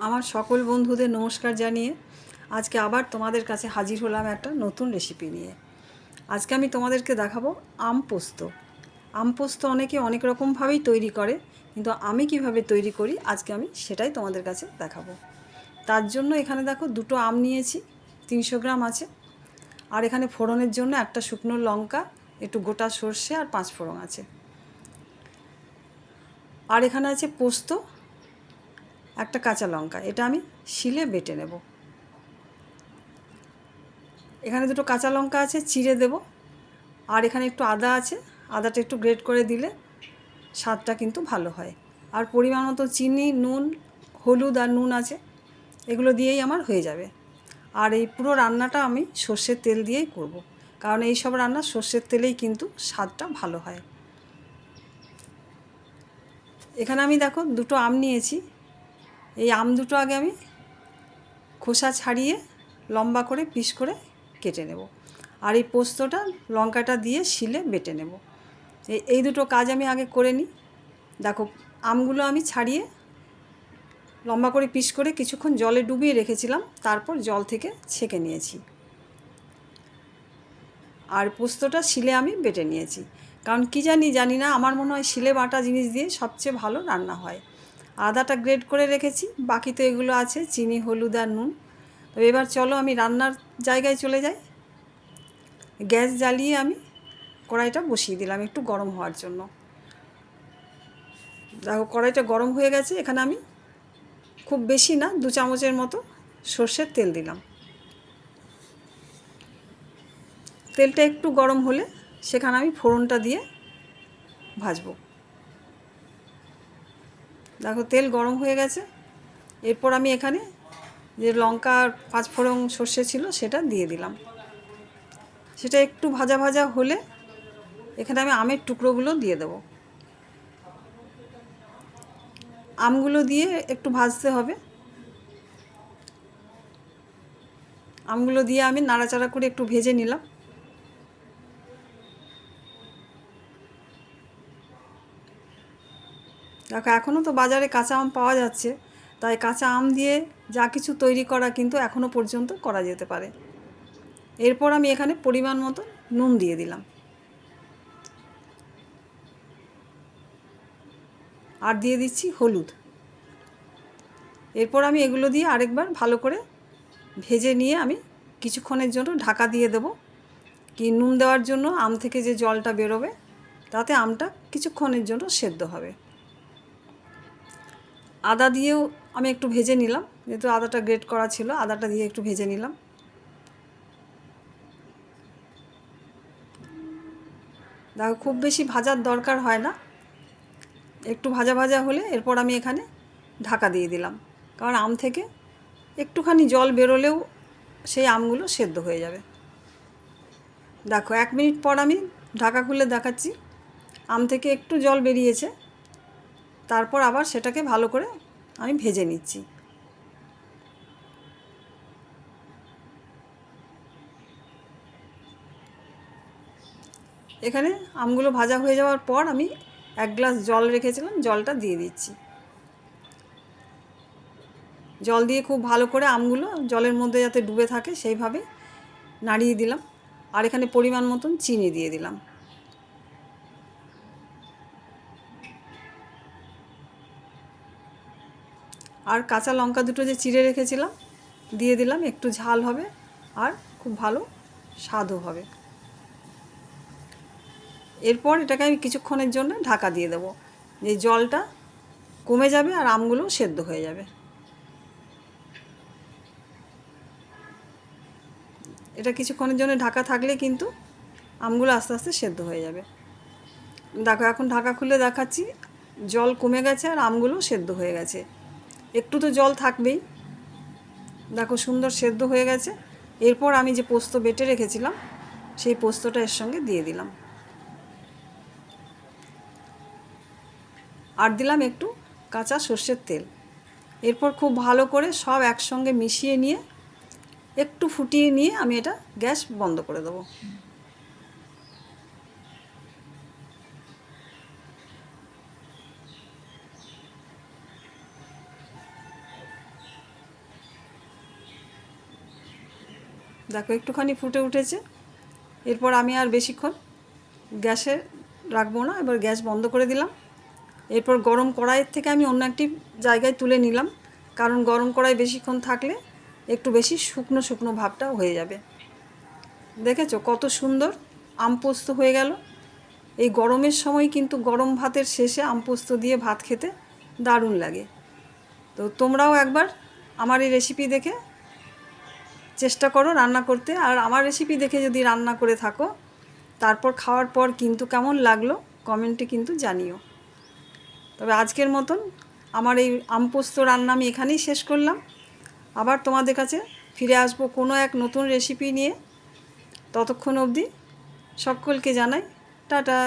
আমার সকল বন্ধুদের নমস্কার জানিয়ে আজকে আবার তোমাদের কাছে হাজির হলাম একটা নতুন রেসিপি নিয়ে। আজকে আমি তোমাদেরকে দেখাবো আম পোস্ত। আম পোস্ত অনেকে অনেক রকমভাবেই তৈরি করে, কিন্তু আমি কিভাবে তৈরি করি আজকে আমি সেটাই তোমাদের কাছে দেখাবো। তার জন্য এখানে দেখো দুটো আম নিয়েছি, 300 গ্রাম আছে। আর এখানে ফোড়নের জন্য একটা শুকনো লঙ্কা, একটু গোটা সর্ষে আর 5 ফোড়ন আছে। আর এখানে আছে পোস্ত, একটা কাঁচা লঙ্কা, এটা আমি শিলে বেটে নেব। এখানে দুটো কাঁচা লঙ্কা আছে, চিড়ে দেব। আর এখানে একটু আদা আছে, আদাটা একটু গ্রেট করে দিলে স্বাদটা কিন্তু ভালো হয়। আর পরিমাণ মতো চিনি, নুন, হলুদ আর নুন আছে, এগুলো দিয়েই আমার হয়ে যাবে। আর এই পুরো রান্নাটা আমি সর্ষের তেল দিয়েই করব, কারণ এই সব রান্না সর্ষের তেলেই কিন্তু স্বাদটা ভালো হয়। এখানে আমি দেখো দুটো আম নিয়েছি। এই আম দুটো আগে আমি খোসা ছাড়িয়ে লম্বা করে পিস করে কেটে নেব। আর এই পোস্তটা লঙ্কাটা দিয়ে শিলে বেটে নেব। এই দুটো কাজ আমি আগে করে নিই। দেখো, আমগুলো আমি ছাড়িয়ে লম্বা করে পিস করে কিছুক্ষণ জলে ডুবিয়ে রেখেছিলাম, তারপর জল থেকে ছেঁকে নিয়েছি। আর পোস্তটা শিলে আমি বেটে নিয়েছি, কারণ কী জানি না, আমার মনে হয় শিলে বাটা জিনিস দিয়ে সবচেয়ে ভালো রান্না হয়। আদাটা গ্রেট করে রেখেছি, বাকি তো এগুলো আছে, চিনি, হলুদ আর নুন। তো এবার চলো আমি রান্নার জায়গায় চলে যাই। গ্যাস জ্বালিয়ে আমি কড়াইটা বসিয়ে দিলাম একটু গরম হওয়ার জন্য। দেখো কড়াইটা গরম হয়ে গেছে। এখানে আমি খুব বেশি না, 2 চামচের মতো সর্ষের তেল দিলাম। তেলটা একটু গরম হলে সেখানে আমি ফোড়নটা দিয়ে ভাজবো। দেখো তেল গরম হয়ে গেছে। এরপর আমি এখানে যে লঙ্কা আর 5 ফোড়ন সর্ষে ছিল সেটা দিয়ে দিলাম। সেটা একটু ভাজা ভাজা হলে এখানে আমি আমের টুকরোগুলো দিয়ে দেবো। আমগুলো দিয়ে একটু ভাজতে হবে। আমগুলো দিয়ে আমি নাড়াচাড়া করে একটু ভেজে নিলাম। দেখো এখনও তো বাজারে কাঁচা আম পাওয়া যাচ্ছে, তাই কাঁচা আম দিয়ে যা কিছু তৈরি করা কিন্তু এখনও পর্যন্ত করা যেতে পারে। এরপর আমি এখানে পরিমাণ মতো নুন দিয়ে দিলাম, আর দিয়ে দিচ্ছি হলুদ। এরপর আমি এগুলো দিয়ে আরেকবার ভালো করে ভেজে নিয়ে আমি কিছুক্ষণের জন্য ঢাকা দিয়ে দেব। কি নুন দেওয়ার জন্য আম থেকে যে জলটা বেরোবে, তাতে আমটা কিছুক্ষণের জন্য সেদ্ধ হবে। আদা দিয়েও আমি একটু ভেজে নিলাম, যেহেতু আদাটা গ্রেট করা ছিল, আদাটা দিয়ে একটু ভেজে নিলাম। দেখো খুব বেশি ভাজার দরকার হয় না, একটু ভাজা ভাজা হলে এরপর আমি এখানে ঢাকা দিয়ে দিলাম, কারণ আম থেকে একটুখানি জল বেরোলেও সেই আমগুলো সেদ্ধ হয়ে যাবে। দেখো 1 মিনিট পর আমি ঢাকা খুলে দেখাচ্ছি, আম থেকে একটু জল বেরিয়েছে। তারপর আবার সেটাকে ভালো করে আমি ভেজে নিচ্ছি। এখানে আমগুলো ভাজা হয়ে যাওয়ার পর আমি 1 গ্লাস জল রেখেছিলাম, জলটা দিয়ে দিচ্ছি। জল দিয়ে খুব ভালো করে আমগুলো জলের মধ্যে যাতে ডুবে থাকে সেইভাবে নাড়িয়ে দিলাম। আর এখানে পরিমাণ মতন চিনি দিয়ে দিলাম। আর কাঁচা লঙ্কা দুটো যে চিড়ে রেখেছিলাম দিয়ে দিলাম, একটু ঝাল হবে আর খুব ভালো স্বাদও হবে। এরপর এটাকে আমি কিছুক্ষণের জন্য ঢাকা দিয়ে দেবো, যে জলটা কমে যাবে আর আমগুলো সেদ্ধ হয়ে যাবে। এটা কিছুক্ষণের জন্য ঢাকা থাকলে কিন্তু আমগুলো আস্তে আস্তে সেদ্ধ হয়ে যাবে। দেখো এখন ঢাকা খুলে দেখাচ্ছি, জল কমে গেছে আর আমগুলো সেদ্ধ হয়ে গেছে। একটু তো জল থাকবেই। দেখো সুন্দর সেদ্ধ হয়ে গেছে। এরপর আমি যে পোস্ত বেটে রেখেছিলাম সেই পোস্তটা এর সঙ্গে দিয়ে দিলাম, আর দিলাম একটু কাঁচা সর্ষের তেল। এরপর খুব ভালো করে সব একসঙ্গে মিশিয়ে নিয়ে একটু ফুটিয়ে নিয়ে আমি এটা গ্যাস বন্ধ করে দেবো। দেখো একটুখানি ফুটে উঠেছে। এরপর আমি আর বেশিক্ষণ গ্যাসে রাখবো না, এবার গ্যাস বন্ধ করে দিলাম। এরপর গরম কড়াইয়ের থেকে আমি অন্য একটি জায়গায় তুলে নিলাম, কারণ গরম কড়াই বেশিক্ষণ থাকলে একটু বেশি শুকনো শুকনো ভাবটা হয়ে যাবে। দেখেছো কত সুন্দর আম পোস্ত হয়ে গেল। এই গরমের সময় কিন্তু গরম ভাতের শেষে আম পোস্ত দিয়ে ভাত খেতে দারুণ লাগে। তো তোমরাও একবার আমার এই রেসিপি দেখে চেষ্টা করো রান্না করতে, আর আমার রেসিপি দেখে যদি রান্না করে থাকো তারপর খাওয়ার পর কিন্তু কেমন লাগলো কমেন্টে কিন্তু জানিও। তবে আজকের মতন আমার এই আম পোস্ত রান্না আমি এখানেই শেষ করলাম। আবার তোমাদের কাছে ফিরে আসবো কোনো এক নতুন রেসিপি নিয়ে। ততক্ষণ অবধি সকলকে জানাই টাটা।